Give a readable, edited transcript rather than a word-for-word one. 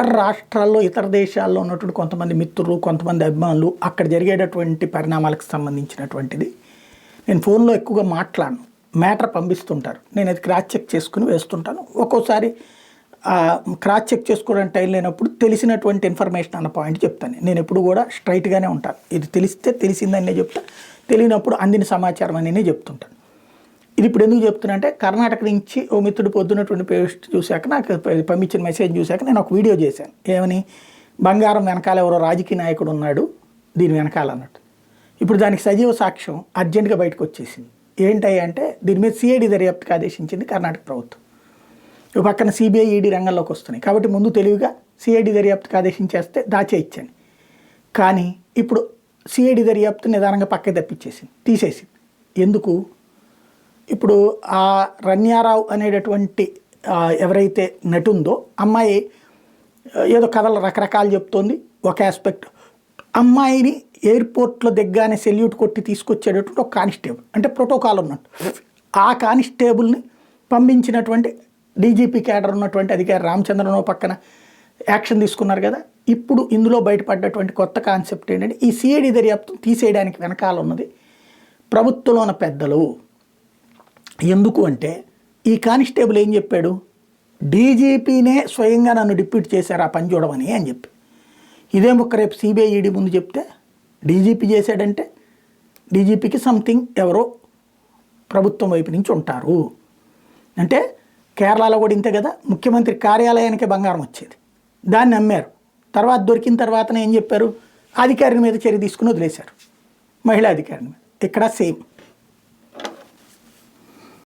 ఇతర రాష్ట్రాల్లో ఇతర దేశాల్లో ఉన్నటువంటి కొంతమంది మిత్రులు కొంతమంది అభిమానులు అక్కడ జరిగేటటువంటి పరిణామాలకు సంబంధించినటువంటిది నేను ఫోన్లో ఎక్కువగా మాట్లాడను, మ్యాటర్ పంపిస్తుంటారు, నేను అది క్రాస్ చెక్ చేసుకుని వేస్తుంటాను. ఒక్కోసారి క్రాస్ చెక్ చేసుకోవడానికి టైం లేనప్పుడు తెలిసినటువంటి ఇన్ఫర్మేషన్ అన్న పాయింట్ చెప్తాను. నేను ఎప్పుడు కూడా స్ట్రైట్గానే ఉంటాను. ఇది తెలిస్తే తెలిసిందనే చెప్తా, తెలియనప్పుడు అందిన సమాచారం అనే చెప్తుంటాను. ఇది ఇప్పుడు ఎందుకు చెప్తున్నా అంటే కర్ణాటక నుంచి ఓ మిత్రుడు పొద్దున్నటువంటి పోస్ట్ చూశాక నాకు పంపించిన మెసేజ్ చూశాక నేను ఒక వీడియో చేశాను. ఏమని, బంగారం వెనకాల ఎవరో రాజకీయ నాయకుడు ఉన్నాడు దీని వెనకాల అన్నట్టు. ఇప్పుడు దానికి సజీవ సాక్ష్యం అర్జెంటుగా బయటకు వచ్చేసింది. ఏంటయ్యా అంటే దీని మీద సిఐడి దర్యాప్తుకు ఆదేశించింది కర్ణాటక ప్రభుత్వం. ఒక పక్కన సిబిఐ ఈడీ రంగంలోకి వస్తున్నాయి కాబట్టి ముందు తెలివిగా సిఐడి దర్యాప్తుకు ఆదేశించేస్తే దాచేయించాను. కానీ ఇప్పుడు సిఐడి దర్యాప్తు నిదానంగా పక్కకి తప్పించేసింది, తీసేసింది. ఎందుకు? ఇప్పుడు ఆ రన్యారావు అనేటటువంటి ఎవరైతే నటుందో అమ్మాయి ఏదో కథలు రకరకాలు చెప్తోంది. ఒక ఆస్పెక్ట్, అమ్మాయిని ఎయిర్పోర్ట్లో దిగ్గానే సెల్యూట్ కొట్టి తీసుకొచ్చేటటువంటి ఒక కానిస్టేబుల్, అంటే ప్రోటోకాల్ ఉన్నట్టు, ఆ కానిస్టేబుల్ని పంపించినటువంటి డీజీపీ క్యాడర్ ఉన్నటువంటి అధికారి రామచంద్రరావు పక్కన యాక్షన్ తీసుకున్నారు కదా. ఇప్పుడు ఇందులో బయటపడ్డటువంటి కొత్త కాన్సెప్ట్ ఏంటంటే ఈ సిఐడి దర్యాప్తు తీసేయడానికి వెనకాల ఉన్నది ప్రభుత్వంలో ఉన్న పెద్దలు. ఎందుకు అంటే ఈ కానిస్టేబుల్ ఏం చెప్పాడు, డీజీపీనే స్వయంగా నన్ను డిప్యూట్ చేశారు ఆ పని చూడమని అని చెప్పి. ఇదే ముక్క రేపు సిబిఐ ఈడీ ముందు చెప్తే డీజీపీ చేశాడంటే డీజీపీకి సంథింగ్ ఎవరో ప్రభుత్వం వైపు నుంచి ఉంటారు. అంటే కేరళలో కూడా ఇంతే కదా, ముఖ్యమంత్రి కార్యాలయానికే బంగారం వచ్చేది, దాన్ని అమ్మారు. తర్వాత దొరికిన తర్వాతనే ఏం చెప్పారు, అధికారి మీద చర్య తీసుకుని వదిలేశారు, మహిళా అధికారిని మీద. ఇక్కడ సేమ్.